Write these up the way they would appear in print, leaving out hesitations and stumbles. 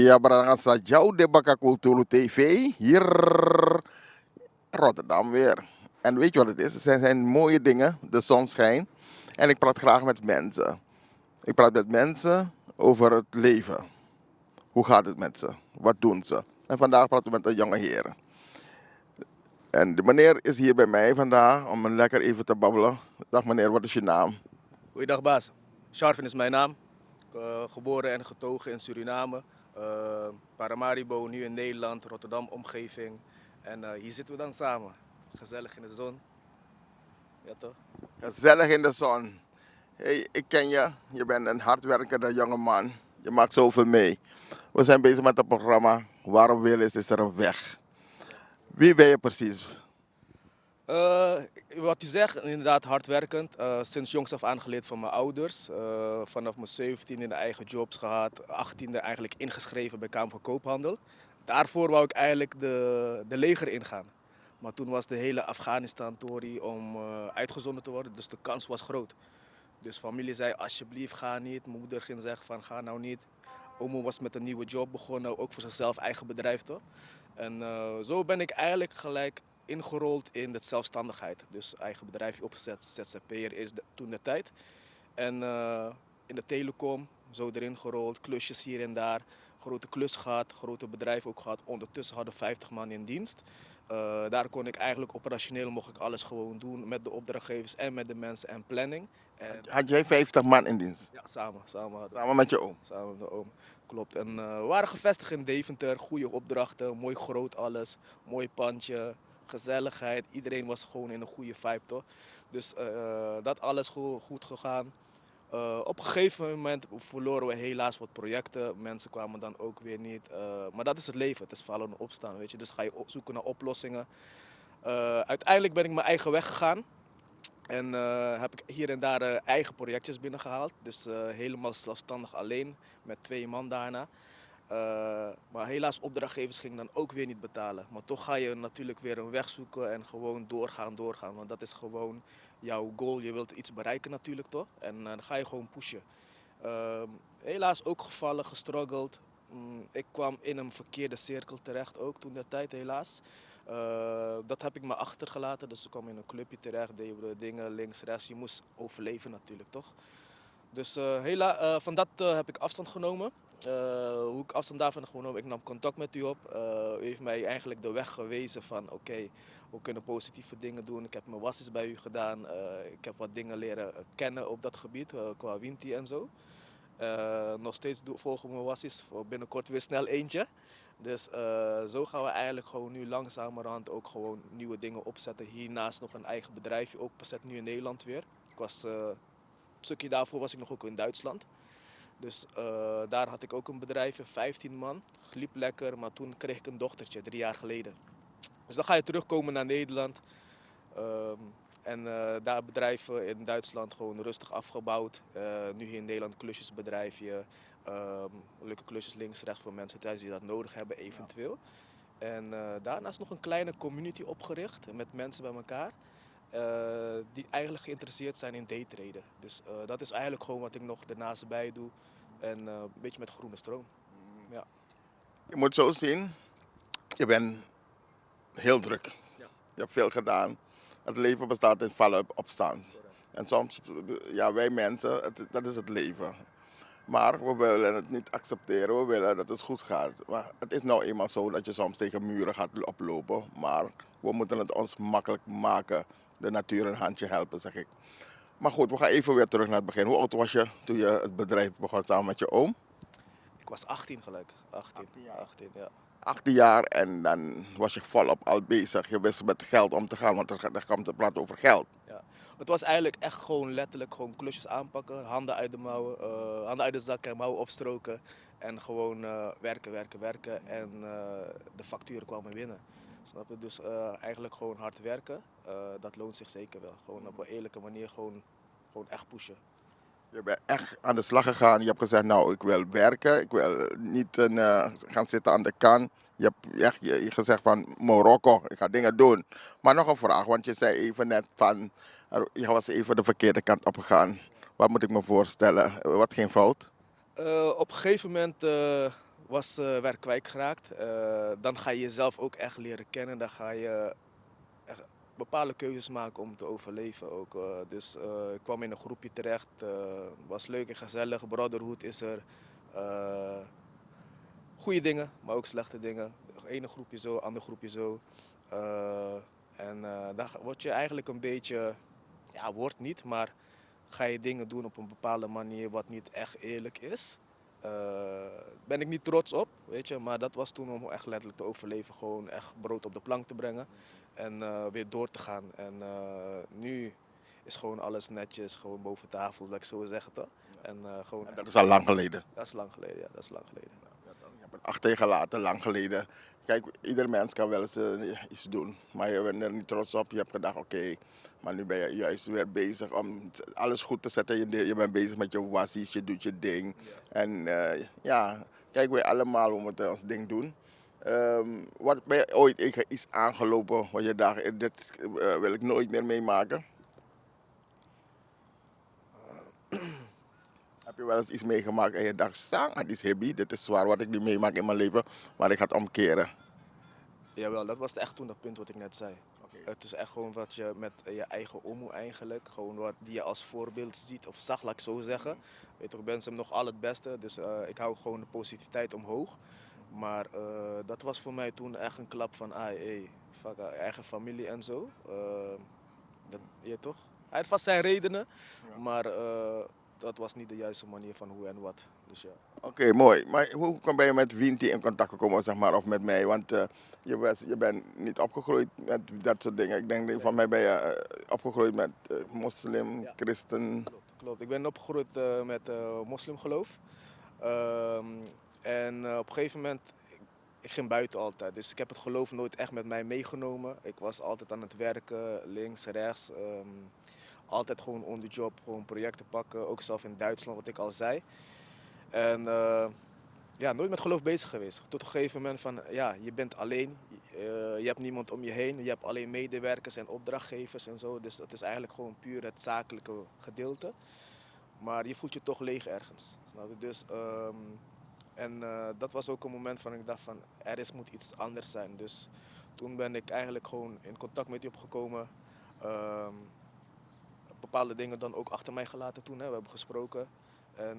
Ja, baranga sa jou de Baka Kulturu TV. Hier Rotterdam weer. En weet je wat het is? Het zijn mooie dingen. De zon schijnt. En ik praat graag met mensen. Ik praat met mensen over het leven. Hoe gaat het met ze? Wat doen ze? En vandaag praten we met een jonge heer. En de meneer is hier bij mij vandaag om lekker even te babbelen. Dag meneer, wat is je naam? Goeiedag baas. Sharvin is mijn naam. Geboren en getogen in Suriname. Paramaribo, nu in Nederland, Rotterdam omgeving. En hier zitten we dan samen. Gezellig in de zon. Ja toch? Gezellig in de zon. Hey, ik ken je. Je bent een hardwerkende jonge man. Je maakt zoveel mee. We zijn bezig met het programma Waarom Willis is er een weg. Wie ben je precies? Wat je zegt, inderdaad hardwerkend. Sinds jongs af aan geleerd van mijn ouders. Vanaf mijn 17 de eigen jobs gehad. 18e eigenlijk ingeschreven bij Kamer van Koophandel. Daarvoor wou ik eigenlijk de leger ingaan. Maar toen was de hele Afghanistan-tory om uitgezonden te worden. Dus de kans was groot. Dus familie zei alsjeblieft ga niet. Mijn moeder ging zeggen van ga nou niet. Omo was met een nieuwe job begonnen, ook voor zichzelf eigen bedrijf toch. En zo ben ik eigenlijk gelijk ingerold in de zelfstandigheid. Dus eigen bedrijfje opgezet, ZZP'er is toen de tijd. En in de telecom, zo erin gerold, klusjes hier en daar. Grote klus gehad, grote bedrijf ook gehad. Ondertussen hadden 50 man in dienst. Daar kon ik eigenlijk operationeel mocht ik alles gewoon doen met de opdrachtgevers en met de mensen en planning. En, Had jij 50 man in dienst? ja, samen hadden we. Samen met je oom? Samen met mijn oom. Klopt. En we waren gevestigd in Deventer, goede opdrachten, mooi groot alles, mooi pandje, gezelligheid. Iedereen was gewoon in een goede vibe toch. Dus dat alles goed gegaan. Op een gegeven moment verloren we helaas wat projecten. Mensen kwamen dan ook weer niet. Maar dat is het leven. Het is vallen en opstaan, weet je. Dus ga je zoeken naar oplossingen. Uiteindelijk ben ik mijn eigen weg gegaan. En heb ik hier en daar eigen projectjes binnengehaald. Dus helemaal zelfstandig alleen met 2 man daarna. Maar helaas, opdrachtgevers gingen dan ook weer niet betalen. Maar toch ga je natuurlijk weer een weg zoeken en gewoon doorgaan. Want dat is gewoon jouw goal. Je wilt iets bereiken natuurlijk toch. En dan ga je gewoon pushen. Helaas ook gevallen, gestruggeld. Ik kwam in een verkeerde cirkel terecht ook toen de tijd helaas. Dat heb ik me achtergelaten, dus ik kwam in een clubje terecht, deden we dingen links, rechts. Je moest overleven natuurlijk, toch? Dus van dat heb ik afstand genomen. Hoe ik afstand daarvan heb genomen, ik nam contact met u op. U heeft mij eigenlijk de weg gewezen van oké, we kunnen positieve dingen doen. Ik heb mijn wassies bij u gedaan. Ik heb wat dingen leren kennen op dat gebied, qua Winti en zo. Nog steeds volgen we wassies, binnenkort weer snel eentje. Dus zo gaan we eigenlijk gewoon nu langzamerhand ook gewoon nieuwe dingen opzetten. Hiernaast nog een eigen bedrijfje ook opgezet nu in Nederland weer. Een stukje daarvoor was ik nog ook in Duitsland. Dus daar had ik ook een bedrijfje, 15 man. Liep lekker, maar toen kreeg ik een dochtertje, 3 jaar geleden. Dus dan ga je terugkomen naar Nederland. En daar bedrijven in Duitsland gewoon rustig afgebouwd. Nu hier in Nederland klusjesbedrijfje. Leuke klusjes links, rechts voor mensen thuis die dat nodig hebben eventueel. En daarnaast nog een kleine community opgericht met mensen bij elkaar. Die eigenlijk geïnteresseerd zijn in daytraden. Dus dat is eigenlijk gewoon wat ik nog daarnaast bij doe. En een beetje met groene stroom. Ja. Je moet zo zien, je bent heel druk. Ja. Je hebt veel gedaan. Het leven bestaat in vallen en opstaan. En soms, ja, wij mensen, dat is het leven. Maar we willen het niet accepteren, we willen dat het goed gaat. Maar het is nou eenmaal zo dat je soms tegen muren gaat oplopen. Maar we moeten het ons makkelijk maken. De natuur een handje helpen, zeg ik. Maar goed, we gaan even weer terug naar het begin. Hoe oud was je toen je het bedrijf begon samen met je oom? Ik was 18 gelijk. 18 jaar. 18, ja. 18 jaar en dan was je volop al bezig. Je wist met geld om te gaan, want er kwam te praten over geld. Ja. Het was eigenlijk echt gewoon letterlijk gewoon klusjes aanpakken, handen uit de mouwen, handen uit de zakken en mouwen opstroken. En gewoon werken. En de facturen kwamen binnen. Snap je? Dus eigenlijk gewoon hard werken, dat loont zich zeker wel. Gewoon op een eerlijke manier gewoon echt pushen. Je bent echt aan de slag gegaan. Je hebt gezegd, nou, ik wil werken. Ik wil niet gaan zitten aan de kant. Je hebt echt je gezegd van Marokko, ik ga dingen doen. Maar nog een vraag, want je zei even net van, je was even de verkeerde kant op gegaan. Wat moet ik me voorstellen? Wat ging fout? Op een gegeven moment was werk kwijtgeraakt. Dan ga je jezelf ook echt leren kennen. Dan ga je echt bepaalde keuzes maken om te overleven ook. Dus ik kwam in een groepje terecht. Was leuk en gezellig. Brotherhood is er. Eh, Goede dingen, maar ook slechte dingen. Ene groepje zo, ander groepje zo. Eh, dan word je eigenlijk een beetje, ja, wordt niet, maar ga je dingen doen op een bepaalde manier wat niet echt eerlijk is. Uh, Ben ik niet trots op, weet je, maar dat was toen om echt letterlijk te overleven, gewoon echt brood op de plank te brengen en weer door te gaan. En nu is gewoon alles netjes, gewoon boven tafel, dat ik zo zeggen toch. En gewoon, En dat is al lang geleden. dat is lang geleden, ja, dat is lang geleden. Je hebt het achter je gelaten, lang geleden. Kijk, ieder mens kan wel eens iets doen. Maar je bent er niet trots op. Je hebt gedacht, oké, maar nu ben je juist weer bezig om alles goed te zetten. Je bent bezig met je wassies, je doet je ding. Ja. En ja, kijk, wij allemaal hoe we het ons ding doen. Wat ben je ooit iets aangelopen waar je dacht, dit wil ik nooit meer meemaken? Heb je wel eens iets meegemaakt en je dacht, sang, het is heavy, dit is zwaar wat ik nu meemaak in mijn leven, maar ik ga het omkeren. Jawel, dat was echt toen dat punt wat ik net zei. Oké. Het is echt gewoon wat je met je eigen omoe eigenlijk, gewoon wat die je als voorbeeld ziet of zag, laat ik zo zeggen. Weet je, ik ben hem nog al het beste, dus ik hou gewoon de positiviteit omhoog. Maar dat was voor mij toen echt een klap van, hey, fuck, eigen familie en zo. Dat, je toch? Hij had vast zijn redenen, maar dat was niet de juiste manier van hoe en wat. Dus ja. Oké, mooi. Maar ben je met Winti in contact gekomen, zeg maar, of met mij? Want je bent niet opgegroeid met dat soort dingen. Ik denk, van mij ben je opgegroeid met moslim, Ja. christen. Klopt. Ik ben opgegroeid met moslimgeloof. Ehm, en op een gegeven moment, ik ging buiten altijd. Dus ik heb het geloof nooit echt met mij meegenomen. Ik was altijd aan het werken, links, rechts. Altijd gewoon on the job, gewoon projecten pakken. Ook zelf in Duitsland, wat ik al zei. En ja, nooit met geloof bezig geweest. Tot een gegeven moment van, ja, je bent alleen. Je hebt niemand om je heen. Je hebt alleen medewerkers en opdrachtgevers en zo. Dus dat is eigenlijk gewoon puur het zakelijke gedeelte. Maar je voelt je toch leeg ergens. Snap je? Dus, dat was ook een moment van ik dacht van moet iets anders zijn. Dus toen ben ik eigenlijk gewoon in contact met die opgekomen. Ehm, Bepaalde dingen dan ook achter mij gelaten toen. Hè. We hebben gesproken. En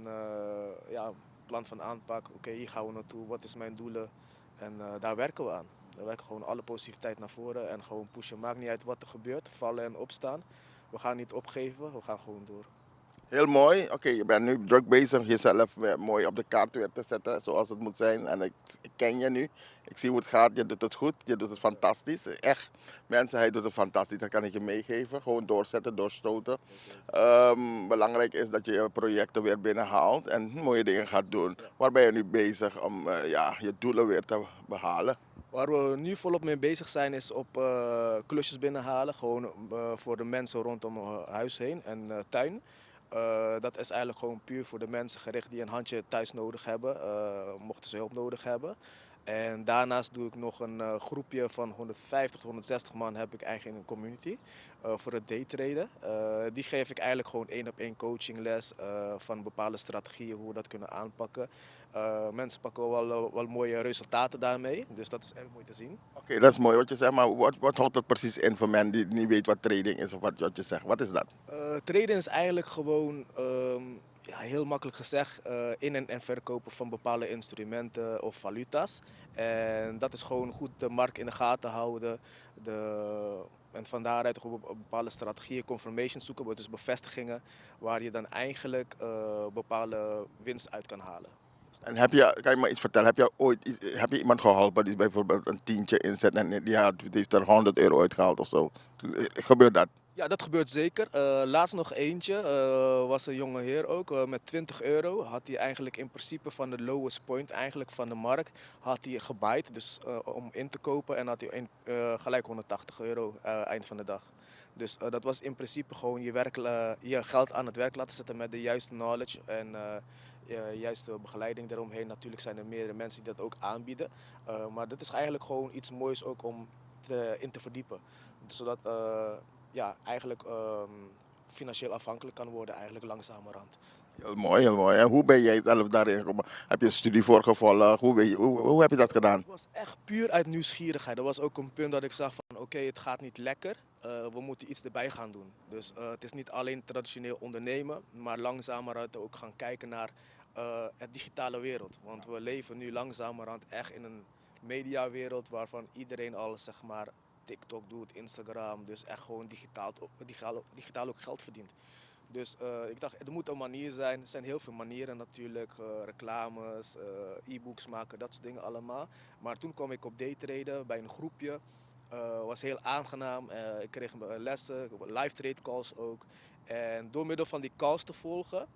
ja, plan van aanpak. Oké, hier gaan we naartoe. Wat is mijn doelen? En daar werken we aan. Daar werken gewoon alle positiviteit naar voren en gewoon pushen. Maakt niet uit wat er gebeurt. Vallen en opstaan. We gaan niet opgeven. We gaan gewoon door. Heel mooi. Oké, je bent nu druk bezig jezelf weer mooi op de kaart weer te zetten zoals het moet zijn. En ik ken je nu. Ik zie hoe het gaat. Je doet het goed. Je doet het fantastisch. Echt. Mensen, hij doet het fantastisch. Dat kan ik je meegeven. Gewoon doorzetten, doorstoten. Belangrijk is dat je je projecten weer binnenhaalt en mooie dingen gaat doen. Waar ben je nu bezig om ja, je doelen weer te behalen? Waar we nu volop mee bezig zijn is op klusjes binnenhalen. Gewoon voor de mensen rondom huis heen en tuin. Dat is eigenlijk gewoon puur voor de mensen gericht die een handje thuis nodig hebben. Mochten ze hulp nodig hebben. En daarnaast doe ik nog een groepje van 150 tot 160 man heb ik eigenlijk in een community. Voor het daytraden. Die geef ik eigenlijk gewoon 1-op-1 coachingles van bepaalde strategieën hoe we dat kunnen aanpakken. Mensen pakken wel mooie resultaten daarmee. Dus dat is erg mooi te zien. Oké, dat is mooi wat je zegt, maar wat houdt dat precies in voor men die niet weet wat trading is of wat je zegt? Wat is dat? Traden is eigenlijk gewoon, ja, heel makkelijk gezegd, in- en verkopen van bepaalde instrumenten of valuta's. En dat is gewoon goed de markt in de gaten houden. En van daaruit gewoon bepaalde strategieën, confirmations zoeken, dus bevestigingen, waar je dan eigenlijk bepaalde winst uit kan halen. En kan je me iets vertellen, heb je iemand geholpen die bijvoorbeeld een tientje inzet en die heeft er 100 euro uitgehaald of zo? Gebeurt dat? Ja, dat gebeurt zeker. Laatst nog eentje, was een jonge heer ook, met 20 euro. Had hij eigenlijk in principe van de lowest point eigenlijk van de markt, had hij gebaaid, dus om in te kopen. En had hij gelijk 180 euro eind van de dag. Dus dat was in principe gewoon je geld aan het werk laten zetten met de juiste knowledge en juiste begeleiding daaromheen. Natuurlijk zijn er meerdere mensen die dat ook aanbieden. Maar dat is eigenlijk gewoon iets moois ook om in te verdiepen. Zodat ja, eigenlijk financieel afhankelijk kan worden, eigenlijk langzamerhand. Heel mooi, heel mooi. En hoe ben jij zelf daarin gekomen? Heb je een studie voor gevolgd? Hoe heb je dat gedaan? Het was echt puur uit nieuwsgierigheid. Dat was ook een punt dat ik zag van oké, het gaat niet lekker. We moeten iets erbij gaan doen. Dus het is niet alleen traditioneel ondernemen, maar langzamerhand ook gaan kijken naar het digitale wereld. Want we leven nu langzamerhand echt in een mediawereld waarvan iedereen al zeg maar TikTok doet, Instagram. Dus echt gewoon digitaal ook geld verdient. Dus ik dacht, er moet een manier zijn. Er zijn heel veel manieren natuurlijk. Reclames, e-books maken, dat soort dingen allemaal. Maar toen kwam ik op daytraden bij een groepje. Was heel aangenaam. Ik kreeg lessen, live trade calls ook. En door middel van die calls te volgen,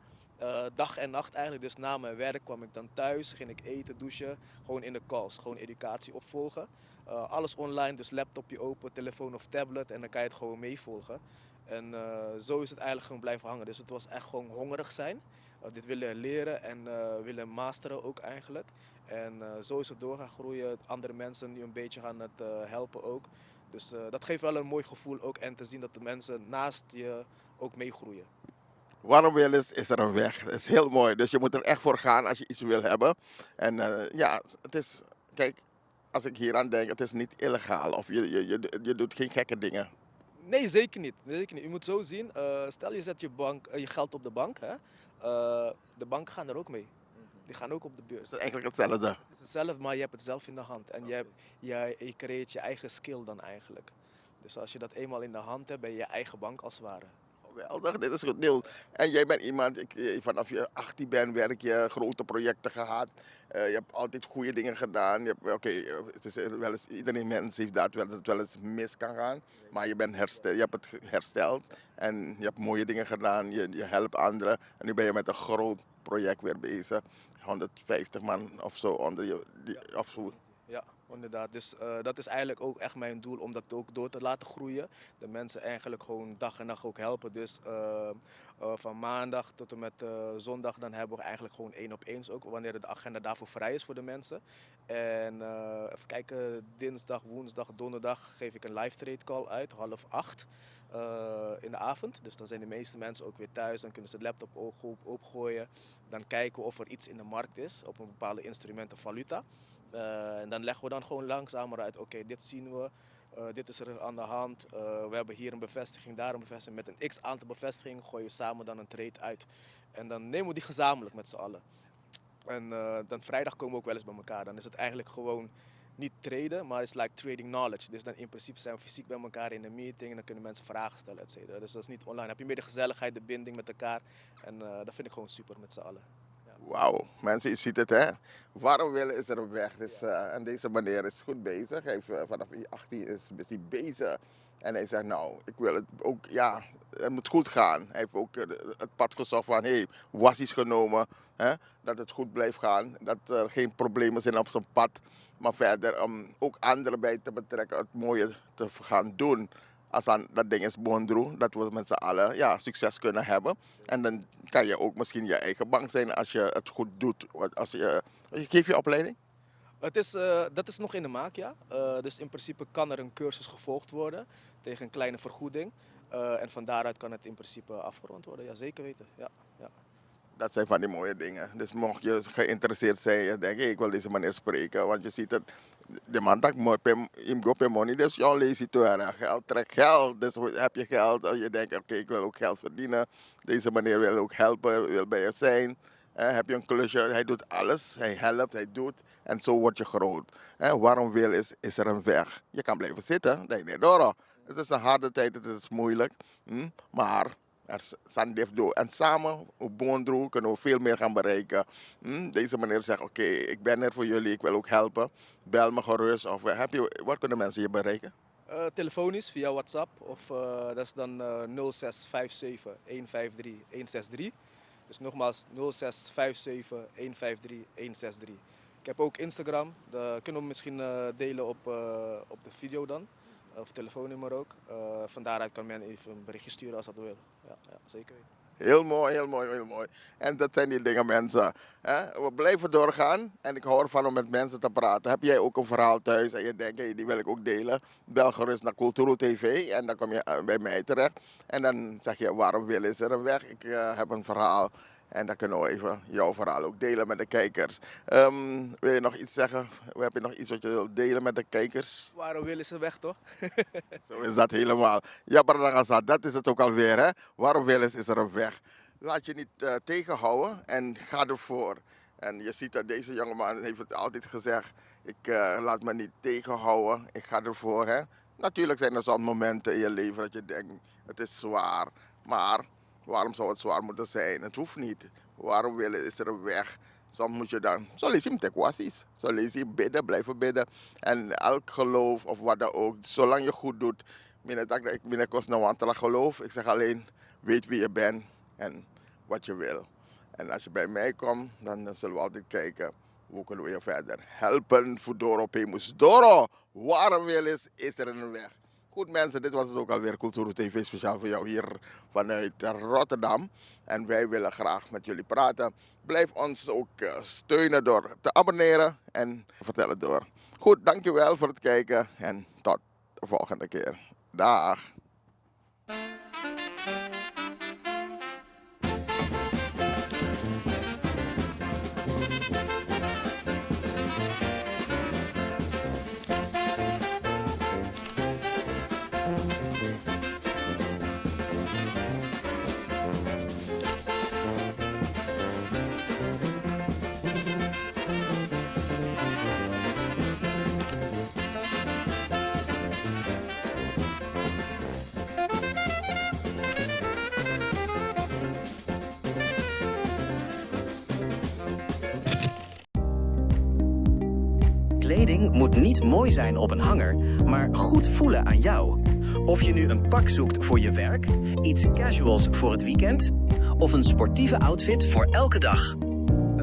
dag en nacht eigenlijk, dus na mijn werk kwam ik dan thuis, ging ik eten, douchen, gewoon in de calls, gewoon educatie opvolgen. Alles online, dus laptopje open, telefoon of tablet en dan kan je het gewoon meevolgen. En zo is het eigenlijk gewoon blijven hangen. Dus het was echt gewoon hongerig zijn, dit willen leren en willen masteren ook eigenlijk. En zo is het door gaan groeien, andere mensen nu een beetje gaan het helpen ook. Dus dat geeft wel een mooi gevoel ook en te zien dat de mensen naast je ook meegroeien. Waarom wil is er een weg? Dat is heel mooi. Dus je moet er echt voor gaan als je iets wil hebben. En ja, het is, kijk, als ik hier aan denk, het is niet illegaal. Of je doet geen gekke dingen. Nee, zeker niet. Zeker niet. Je moet zo zien, stel je zet je geld op de bank, hè? De banken gaan er ook mee. Die gaan ook op de Het beurs. is eigenlijk hetzelfde. Het is hetzelfde, maar je hebt het zelf in de hand. En je creëert je eigen skill dan eigenlijk. Dus als je dat eenmaal in de hand hebt, ben je je eigen bank als het ware. Geweldig, dit is goed nieuws. En jij bent iemand, vanaf je 18 bent werk je grote projecten gehad. Je hebt altijd goede dingen gedaan. Oké, het is wel eens, iedereen mens heeft dat het wel eens mis kan gaan. Maar je hebt het hersteld en je hebt mooie dingen gedaan. Je helpt anderen. En nu ben je met een groot project weer bezig. 150 man of zo onder je. Of zo. Ja, inderdaad. Dus dat is eigenlijk ook echt mijn doel om dat ook door te laten groeien. De mensen eigenlijk gewoon dag en nacht ook helpen. Dus van maandag tot en met zondag dan hebben we eigenlijk gewoon 1-op-1's ook. Wanneer de agenda daarvoor vrij is voor de mensen. En even kijken, dinsdag, woensdag, donderdag geef ik een live trade call uit, 7:30 in de avond. Dus dan zijn de meeste mensen ook weer thuis. Dan kunnen ze de laptop opgooien. Dan kijken we of er iets in de markt is op een bepaalde instrument of valuta. En dan leggen we dan gewoon langzamer uit, oké, dit zien we, dit is er aan de hand. We hebben hier een bevestiging, daar een bevestiging. Met een x aantal bevestigingen gooien we samen dan een trade uit. En dan nemen we die gezamenlijk met z'n allen. En dan vrijdag komen we ook wel eens bij elkaar. Dan is het eigenlijk gewoon niet traden, maar het is like trading knowledge. Dus dan in principe zijn we fysiek bij elkaar in een meeting en dan kunnen mensen vragen stellen, et cetera. Dus dat is niet online. Dan heb je meer de gezelligheid, de binding met elkaar. En dat vind ik gewoon super met z'n allen. Wauw, mensen, je ziet het hè. Waarom willen is er een weg. Dus, en deze meneer is goed bezig. Hij heeft, vanaf 18 is hij bezig. En hij zegt nou, ik wil het ook, ja, het moet goed gaan. Hij heeft ook het pad gezocht van, hey, wassies genomen. Hè, dat het goed blijft gaan. Dat er geen problemen zijn op zijn pad. Maar verder om ook anderen bij te betrekken, het mooie te gaan doen. Als dan dat ding is Bondroe, dat we met z'n allen ja, succes kunnen hebben. En dan kan je ook misschien je eigen bank zijn als je het goed doet. Als je geef je opleiding? Dat is nog in de maak, ja. Dus in principe kan er een cursus gevolgd worden tegen een kleine vergoeding. En van daaruit kan het in principe afgerond worden. Ja, zeker weten. Ja, ja. Dat zijn van die mooie dingen. Dus mocht je geïnteresseerd zijn, je denkt, hey, ik wil deze meneer spreken. Want je ziet het, de man dat im go per money, dus jouw lazy to geld, trek geld. Dus heb je geld, je denkt, oké, ik wil ook geld verdienen. Deze meneer wil ook helpen, wil bij je zijn. Heb je een klusje, hij doet alles, hij helpt, hij doet. En zo word je groot. Waarom wil is er een weg. Je kan blijven zitten, denk je, door. Het is een harde tijd, het is moeilijk. Maar er zijn do. En samen, op Bondroe, kunnen we veel meer gaan bereiken. Deze meneer zegt, oké, ik ben er voor jullie, ik wil ook helpen. Bel me gerust. Of, wat kunnen mensen je bereiken? Telefonisch via WhatsApp of dat is dan 0657 153 163. Dus nogmaals 0657 153 163. Ik heb ook Instagram, dat kunnen we misschien delen op de video dan. Of telefoonnummer ook. Van daaruit kan men even een berichtje sturen als dat wil. Ja, ja, zeker weten. Heel mooi, heel mooi, heel mooi. En dat zijn die dingen, mensen. We blijven doorgaan en ik hou ervan om met mensen te praten. Heb jij ook een verhaal thuis en je denkt, hey, die wil ik ook delen? Bel gerust naar Culturo TV en dan kom je bij mij terecht. En dan zeg je, waarom wil is er een weg? Ik heb een verhaal. En dan kunnen we even jouw verhaal ook delen met de kijkers. Wil je nog iets zeggen? Heb je nog iets wat je wilt delen met de kijkers? Waarom willen ze weg, toch? Zo is dat helemaal. Ja, Bradangasa, dat is het ook alweer. Hè? Waarom wel eens is er een weg? Laat je niet tegenhouden en ga ervoor. En je ziet dat deze jongeman heeft het altijd gezegd. Ik laat me niet tegenhouden, ik ga ervoor. Hè? Natuurlijk zijn er soms momenten in je leven dat je denkt, het is zwaar. Maar waarom zou het zwaar moeten zijn? Het hoeft niet. Waarom willen is er een weg? Soms moet je dan, zo lees je hem tekwasis. Zo lees je bidden, blijven bidden. En elk geloof of wat dan ook, zolang je goed doet. Ik kost nou aan geloof. Ik zeg alleen, weet wie je bent en wat je wil. En als je bij mij komt, dan zullen we altijd kijken, hoe kunnen we je verder helpen. Voor Doro Pemus. Doro, waarom wil is er een weg? Goed mensen, dit was het ook alweer Cultuur TV speciaal voor jou hier vanuit Rotterdam. En wij willen graag met jullie praten. Blijf ons ook steunen door te abonneren en vertel het door. Goed, dankjewel voor het kijken en tot de volgende keer. Dag. Kleding moet niet mooi zijn op een hanger, maar goed voelen aan jou. Of je nu een pak zoekt voor je werk, iets casuals voor het weekend of een sportieve outfit voor elke dag.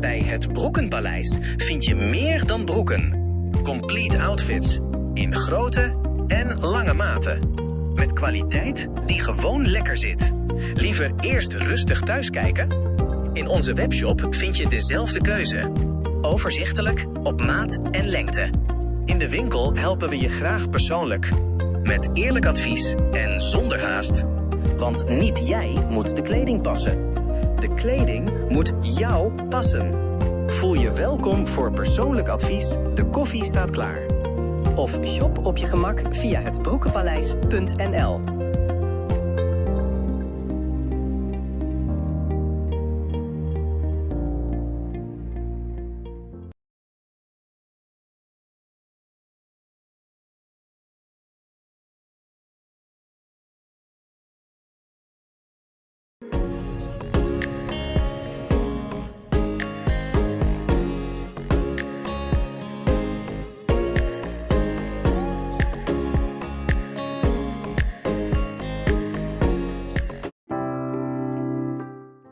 Bij het Broekenpaleis vind je meer dan broeken. Complete outfits in grote en lange maten. Met kwaliteit die gewoon lekker zit. Liever eerst rustig thuiskijken? In onze webshop vind je dezelfde keuze. Overzichtelijk, op maat en lengte. In de winkel helpen we je graag persoonlijk. Met eerlijk advies en zonder haast. Want niet jij moet de kleding passen. De kleding moet jou passen. Voel je welkom voor persoonlijk advies. De koffie staat klaar. Of shop op je gemak via hetbroekenpaleis.nl.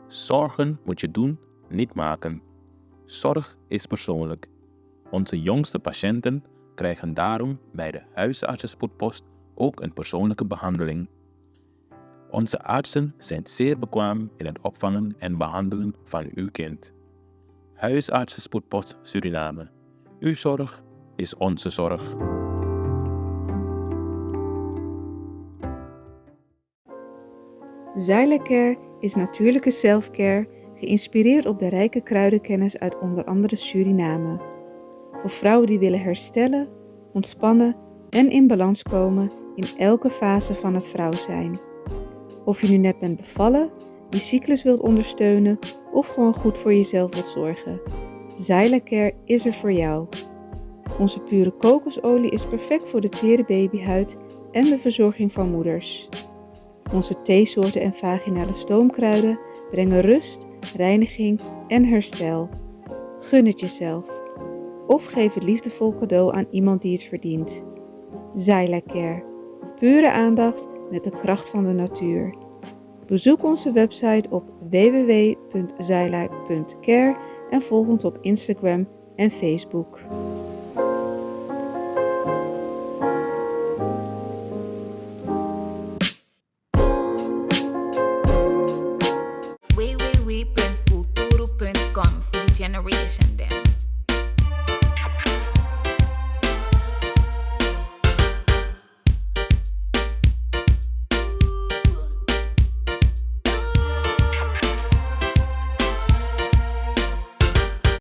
Zorgen moet je doen, niet maken. Zorg is persoonlijk. Onze jongste patiënten krijgen daarom bij de huisartsenspoedpost ook een persoonlijke behandeling. Onze artsen zijn zeer bekwaam in het opvangen en behandelen van uw kind. Huisartsenspoedpost Suriname. Uw zorg is onze zorg. Xyla-Care is natuurlijke self-care, geïnspireerd op de rijke kruidenkennis uit onder andere Suriname. Voor vrouwen die willen herstellen, ontspannen en in balans komen in elke fase van het vrouw zijn. Of je nu net bent bevallen, je cyclus wilt ondersteunen of gewoon goed voor jezelf wilt zorgen. Xyla-Care is er voor jou. Onze pure kokosolie is perfect voor de tere babyhuid en de verzorging van moeders. Onze theesoorten en vaginale stoomkruiden brengen rust, reiniging en herstel. Gun het jezelf. Of geef het liefdevol cadeau aan iemand die het verdient. Xyla-Care. Pure aandacht met de kracht van de natuur. Bezoek onze website op www.xyla.care en volg ons op Instagram en Facebook.